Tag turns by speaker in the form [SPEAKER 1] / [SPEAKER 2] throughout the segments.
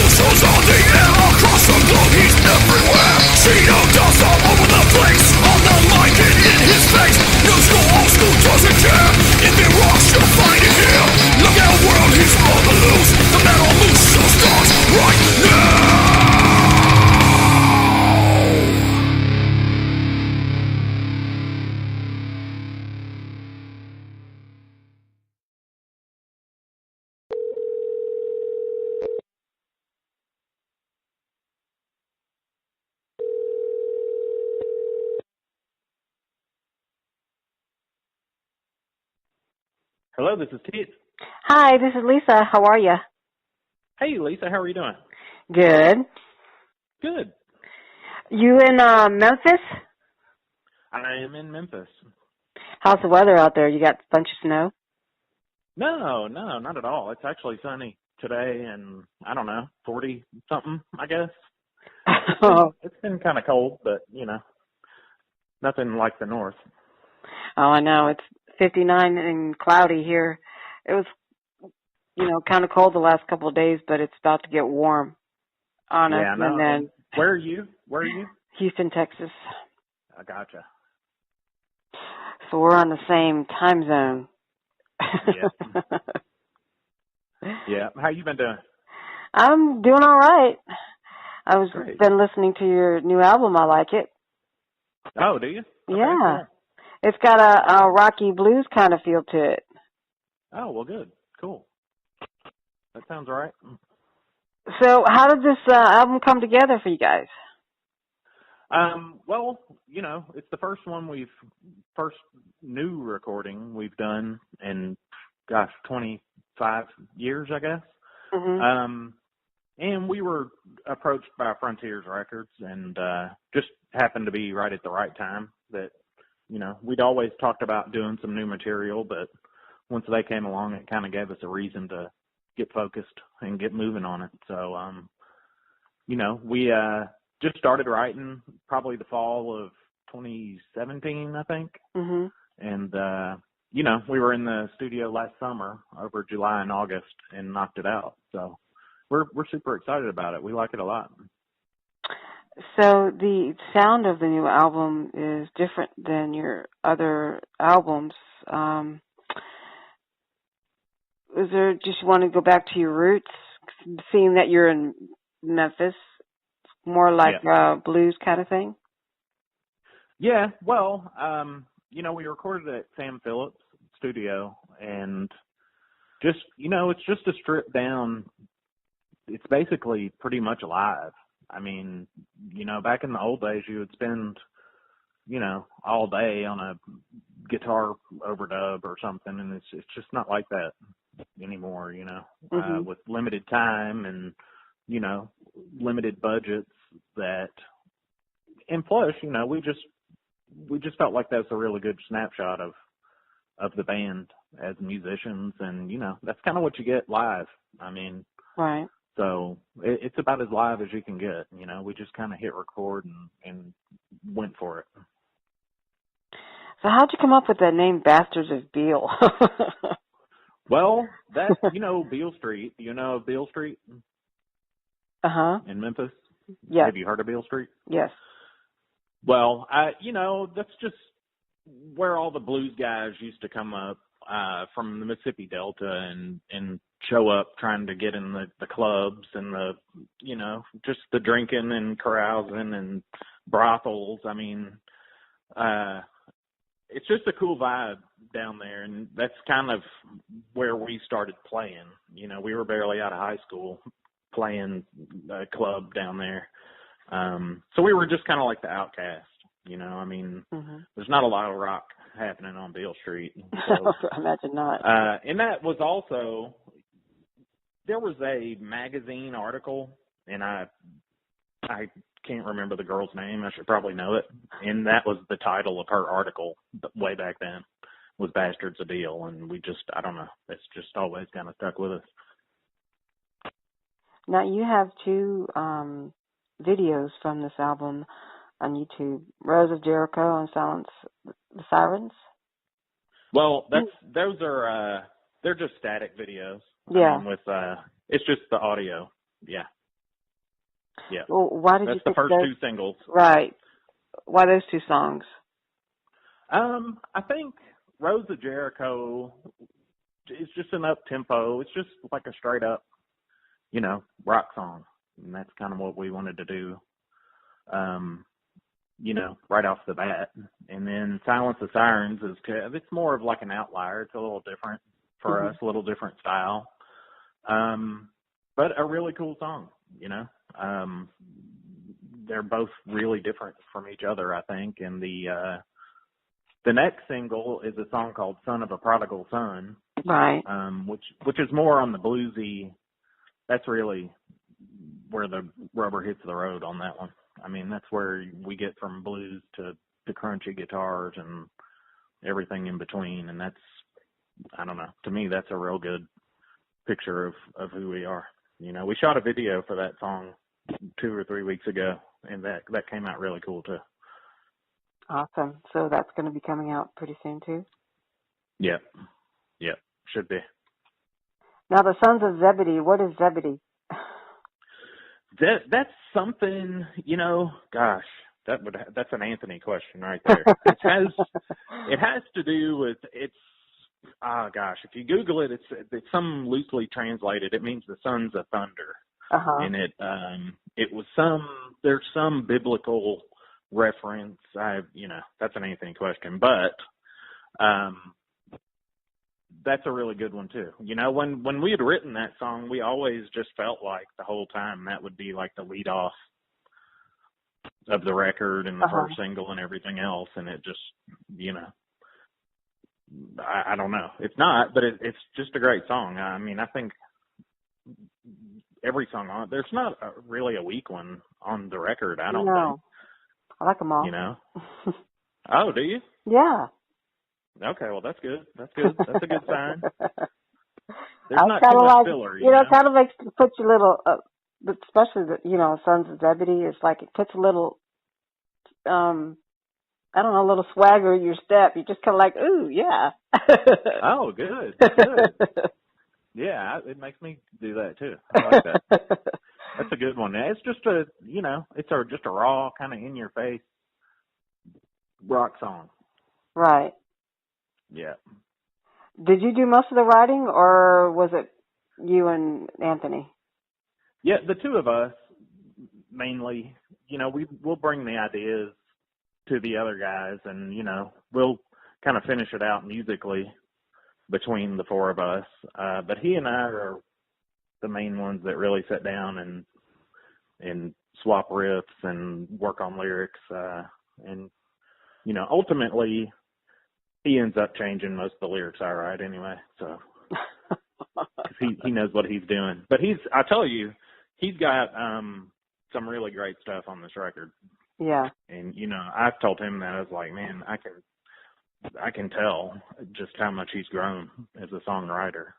[SPEAKER 1] Shows on the air across the globe, he's everywhere. Sheet of dust all over the place, on the mic and in his face. New school, old school, doesn't care. If it rocks, you'll find it here. Look out world, he's on the loose. The metal loose show starts right now.
[SPEAKER 2] Hello, this is Keith.
[SPEAKER 3] Hi, this is Lisa. How are you?
[SPEAKER 2] Hey, Lisa, how are you doing?
[SPEAKER 3] Good.
[SPEAKER 2] Good.
[SPEAKER 3] You in Memphis?
[SPEAKER 2] I am in Memphis.
[SPEAKER 3] How's the weather out there? You got a bunch of snow?
[SPEAKER 2] No, not at all. It's actually sunny today and, I don't know, 40-something, I guess. It's been kind of cold, but, nothing like the north.
[SPEAKER 3] Oh, I know. It's 59 and cloudy here. It was, kind of cold the last couple of days, but it's about to get warm on us.
[SPEAKER 2] Yeah, no.
[SPEAKER 3] And then,
[SPEAKER 2] where are you?
[SPEAKER 3] Houston, Texas.
[SPEAKER 2] I gotcha.
[SPEAKER 3] So we're on the same time zone.
[SPEAKER 2] Yeah. Yeah. How you been doing?
[SPEAKER 3] I'm doing all right. I was
[SPEAKER 2] Great.
[SPEAKER 3] been listening to your new album. I like it.
[SPEAKER 2] Oh, do you? Okay,
[SPEAKER 3] Yeah.
[SPEAKER 2] cool.
[SPEAKER 3] It's got a rocky blues kind of feel to it.
[SPEAKER 2] Oh, well, good. Cool. That sounds all right.
[SPEAKER 3] So how did this album come together for you guys?
[SPEAKER 2] Well, it's the first new recording we've done in, 25 years, I guess.
[SPEAKER 3] Mm-hmm.
[SPEAKER 2] And we were approached by Frontiers Records and just happened to be right at the right time that, we'd always talked about doing some new material, but once they came along, it kind of gave us a reason to get focused and get moving on it. So, we just started writing probably the fall of 2017, I think.
[SPEAKER 3] Mm-hmm.
[SPEAKER 2] And, we were in the studio last summer over July and August and knocked it out. So we're super excited about it. We like it a lot.
[SPEAKER 3] So the sound of the new album is different than your other albums. Is there just want to go back to your roots, seeing that you're in Memphis, more like blues kind of thing?
[SPEAKER 2] Yeah, well, we recorded at Sam Phillips' studio, and just, it's just a stripped down, it's basically pretty much live. I mean, back in the old days, you would spend, all day on a guitar overdub or something, and it's just not like that anymore,
[SPEAKER 3] Mm-hmm.
[SPEAKER 2] with limited time and, limited budgets and plus, we just felt like that was a really good snapshot of the band as musicians, and, that's kind of what you get live. I mean,
[SPEAKER 3] right.
[SPEAKER 2] So it's about as live as you can get. We just kind of hit record and went for it.
[SPEAKER 3] So how'd you come up with that name, Bastards of Beale?
[SPEAKER 2] Well, that's, Beale Street. Do you know Beale Street?
[SPEAKER 3] Uh-huh.
[SPEAKER 2] In Memphis?
[SPEAKER 3] Yes.
[SPEAKER 2] Have you heard of Beale Street?
[SPEAKER 3] Yes.
[SPEAKER 2] Well, that's just where all the blues guys used to come up from the Mississippi Delta and show up trying to get in the clubs and the, just the drinking and carousing and brothels. I mean, it's just a cool vibe down there, and that's kind of where we started playing. We were barely out of high school playing a club down there. So we were just kind of like the outcast, I mean,
[SPEAKER 3] mm-hmm.
[SPEAKER 2] There's not a lot of rock happening on Beale Street. So,
[SPEAKER 3] I imagine not.
[SPEAKER 2] And that was also, there was a magazine article, and I can't remember the girl's name. I should probably know it. And that was the title of her article way back then, was Bastards of Beale. And we just, I don't know, it's just always kind of stuck with us.
[SPEAKER 3] Now, you have two videos from this album on YouTube, Rose of Jericho and Silence the Sirens.
[SPEAKER 2] Well, those are, they're just static videos.
[SPEAKER 3] Yeah.
[SPEAKER 2] With, it's just the audio. Yeah. Yeah.
[SPEAKER 3] Well, why did you
[SPEAKER 2] That's the
[SPEAKER 3] pick
[SPEAKER 2] first
[SPEAKER 3] those?
[SPEAKER 2] two singles.
[SPEAKER 3] Right. Why those two songs?
[SPEAKER 2] I think Rose of Jericho is just an up-tempo. It's just like a straight-up, rock song. And that's kind of what we wanted to do, right off the bat. And then Silence of Sirens it's more of like an outlier. It's a little different for us, a little different style. But a really cool song, they're both really different from each other, I think. And the next single is a song called Son of a Prodigal Son.
[SPEAKER 3] Right.
[SPEAKER 2] Which is more on the bluesy. That's really where the rubber hits the road on that one. I mean, that's where we get from blues to crunchy guitars and everything in between. And that's, I don't know, to me, that's a real good picture of who we are. We shot a video for that song 2 or 3 weeks ago, and that came out really cool too.
[SPEAKER 3] Awesome. So that's going to be coming out pretty soon too?
[SPEAKER 2] Yep. Should be.
[SPEAKER 3] Now, the Sons of Zebedee, what is Zebedee?
[SPEAKER 2] That's something, gosh, that's an Anthony question right there. It has to do with, if you Google it, it's some loosely translated. It means the sons of thunder.
[SPEAKER 3] Uh-huh.
[SPEAKER 2] And it was there's some biblical reference. That's an Anthony question, but that's a really good one too. When we had written that song, we always just felt like the whole time that would be like the lead off of the record and the first single and everything else. And it just, I don't know. It's not, but it's just a great song. I mean, I think every song on it, there's not really a weak one on the record. I don't think.
[SPEAKER 3] I like them all.
[SPEAKER 2] Oh, do you?
[SPEAKER 3] Yeah.
[SPEAKER 2] Okay, well, that's good. That's good. That's a good sign. There's
[SPEAKER 3] I
[SPEAKER 2] not too much
[SPEAKER 3] like,
[SPEAKER 2] filler,
[SPEAKER 3] kind of makes puts you a little, especially Sons of Zebedee. It's like it puts a little, I don't know, a little swagger in your step. You just kind of like, ooh, yeah.
[SPEAKER 2] Oh, good. Good. Yeah, it makes me do that too. I like that. That's a good one. It's just just a raw, kind of in your face rock song.
[SPEAKER 3] Right.
[SPEAKER 2] Yeah.
[SPEAKER 3] Did you do most of the writing, or was it you and Anthony?
[SPEAKER 2] Yeah, the two of us mainly. We'll bring the ideas to the other guys, and we'll kind of finish it out musically between the four of us. But he and I are the main ones that really sit down and swap riffs and work on lyrics. And ultimately, he ends up changing most of the lyrics I write anyway. So 'cause he knows what he's doing. But I tell you, he's got some really great stuff on this record.
[SPEAKER 3] Yeah.
[SPEAKER 2] And I've told him that. I was like, man, I can tell just how much he's grown as a songwriter.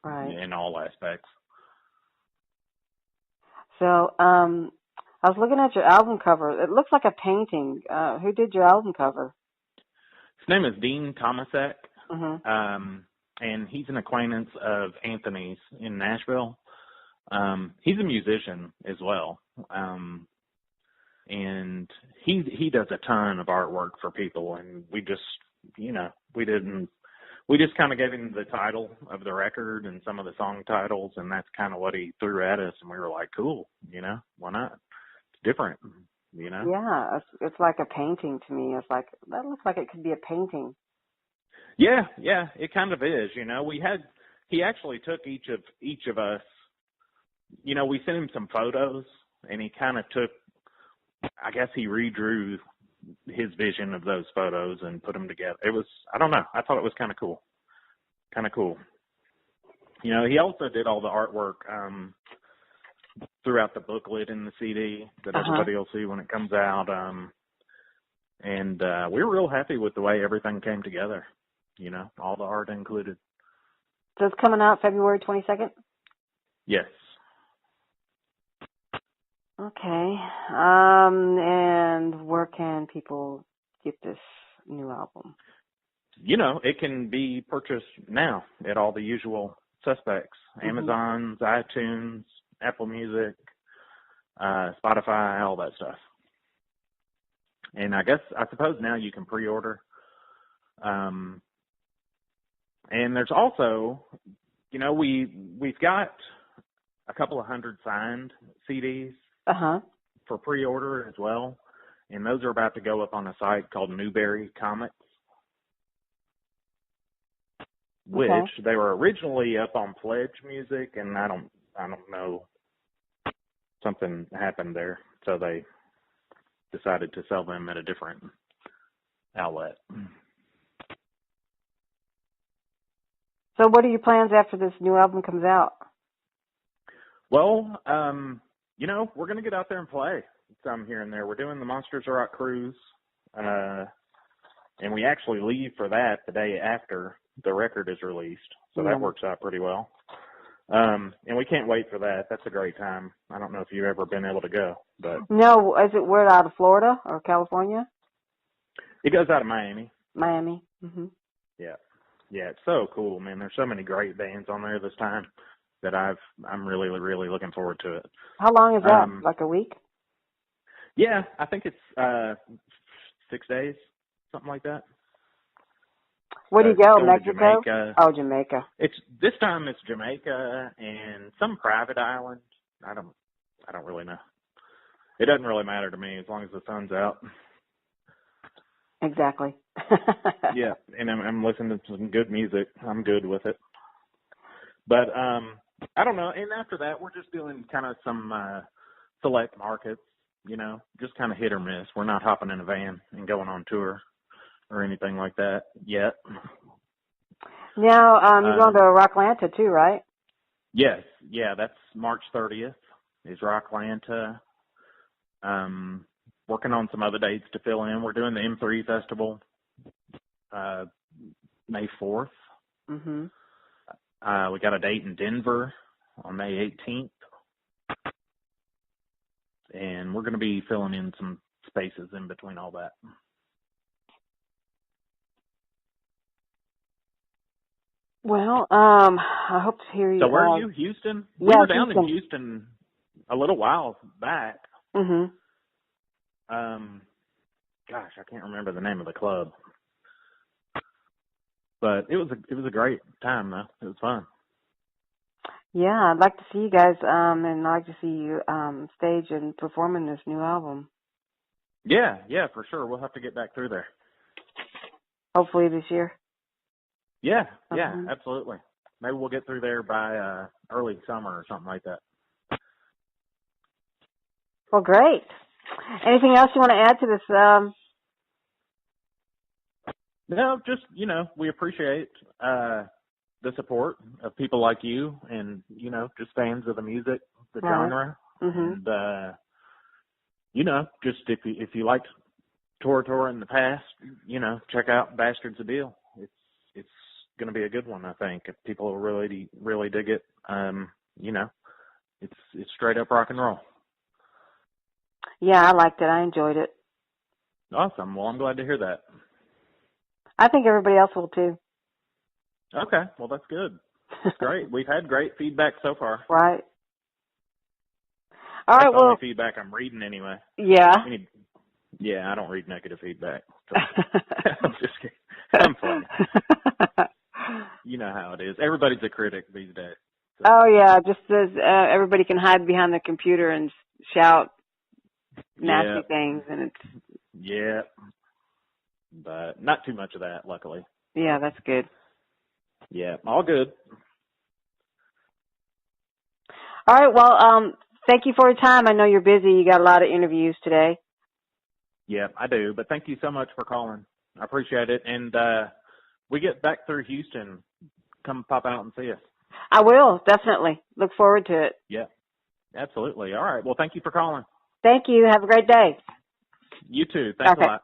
[SPEAKER 3] Right.
[SPEAKER 2] In all aspects.
[SPEAKER 3] So, I was looking at your album cover. It looks like a painting. Who did your album cover?
[SPEAKER 2] His name is Dean Tomasek.
[SPEAKER 3] Mm-hmm.
[SPEAKER 2] And he's an acquaintance of Anthony's in Nashville. He's a musician as well. And he does a ton of artwork for people, and we just kind of gave him the title of the record and some of the song titles, and that's kind of what he threw at us, and we were like, cool, why not? It's different,
[SPEAKER 3] Yeah, it's like a painting to me. It's like, that looks like it could be a painting.
[SPEAKER 2] Yeah, it kind of is. He actually took each of us. We sent him some photos, and he kind of took. I guess he redrew his vision of those photos and put them together. It was, I don't know. I thought it was kind of cool. He also did all the artwork throughout the booklet in the CD that everybody will see when it comes out. And we were real happy with the way everything came together. All the art included.
[SPEAKER 3] So it's coming out February 22nd?
[SPEAKER 2] Yes.
[SPEAKER 3] Okay. And where can people get this new album?
[SPEAKER 2] It can be purchased now at all the usual suspects. Amazon's, iTunes, Apple Music, Spotify, all that stuff. And I suppose now you can pre-order. And there's also, we've got a couple of hundred signed CDs for pre-order as well. And those are about to go up on a site called Newberry Comics, which they were originally up on Pledge Music, and I don't know, something happened there, so they decided to sell them at a different outlet.
[SPEAKER 3] So what are your plans after this new album comes out?
[SPEAKER 2] Well, we're going to get out there and play some here and there. We're doing the Monsters of Rock cruise, and we actually leave for that the day after the record is released, so that works out pretty well. And we can't wait for that. That's a great time. I don't know if you've ever been able to go, but
[SPEAKER 3] no, is it where, out of Florida or California?
[SPEAKER 2] It goes out of Miami.
[SPEAKER 3] Miami. Mhm.
[SPEAKER 2] Yeah, it's so cool, man. There's so many great bands on there this time that I'm really, really looking forward to it.
[SPEAKER 3] How long is that? Like a week?
[SPEAKER 2] Yeah, I think it's 6 days, something like that.
[SPEAKER 3] Where do you go?
[SPEAKER 2] Mexico?
[SPEAKER 3] Jamaica. Oh, Jamaica.
[SPEAKER 2] This time it's Jamaica and some private island. I don't really know. It doesn't really matter to me as long as the sun's out.
[SPEAKER 3] Exactly.
[SPEAKER 2] Yeah, and I'm listening to some good music. I'm good with it. But I don't know. And after that, we're just doing kind of some select markets. Just kind of hit or miss. We're not hopping in a van and going on tour or anything like that yet.
[SPEAKER 3] Now, you're going to Rocklanta too, right?
[SPEAKER 2] Yes. Yeah, that's March 30th is Rocklanta. Working on some other dates to fill in. We're doing the M3 Festival May 4th.
[SPEAKER 3] Mm-hmm.
[SPEAKER 2] We got a date in Denver on May 18th. And we're going to be filling in some spaces in between all that.
[SPEAKER 3] Well, I hope to hear you.
[SPEAKER 2] So where are you, Houston? We were down in Houston a little while back.
[SPEAKER 3] Mm-hmm.
[SPEAKER 2] Gosh, I can't remember the name of the club. But it was a great time, though. It was fun.
[SPEAKER 3] Yeah, I'd like to see you guys, and I'd like to see you stage and performing this new album.
[SPEAKER 2] Yeah, for sure. We'll have to get back through there.
[SPEAKER 3] Hopefully this year.
[SPEAKER 2] Yeah, absolutely. Maybe we'll get through there by early summer or something like that.
[SPEAKER 3] Well, great. Anything else you want to add to this?
[SPEAKER 2] No, just, we appreciate the support of people like you and, just fans of the music, the genre.
[SPEAKER 3] Mm-hmm.
[SPEAKER 2] And, just if you liked Tora Tora in the past, check out Bastards of Deal. It's going to be a good one, I think. If people really, really dig it, it's straight up rock and roll.
[SPEAKER 3] Yeah, I liked it. I enjoyed it.
[SPEAKER 2] Awesome. Well, I'm glad to hear that.
[SPEAKER 3] I think everybody else will too.
[SPEAKER 2] Okay. Well, that's good. That's great. We've had great feedback so far.
[SPEAKER 3] Right. All right.
[SPEAKER 2] That's the only feedback I'm reading anyway.
[SPEAKER 3] Yeah.
[SPEAKER 2] I don't read negative feedback. So. I'm just kidding. I'm funny. You know how it is. Everybody's a critic these days. So.
[SPEAKER 3] Oh yeah, just as everybody can hide behind the computer and shout nasty things, and it's.
[SPEAKER 2] Yeah. But not too much of that, luckily.
[SPEAKER 3] Yeah, that's good.
[SPEAKER 2] Yeah, all good.
[SPEAKER 3] All right, well, thank you for your time. I know you're busy. You got a lot of interviews today.
[SPEAKER 2] Yeah, I do. But thank you so much for calling. I appreciate it. And we get back through Houston, come pop out and see us.
[SPEAKER 3] I will, definitely. Look forward to it.
[SPEAKER 2] Yeah, absolutely. All right. Well, thank you for calling.
[SPEAKER 3] Thank you. Have a great day.
[SPEAKER 2] You too. Thanks a lot.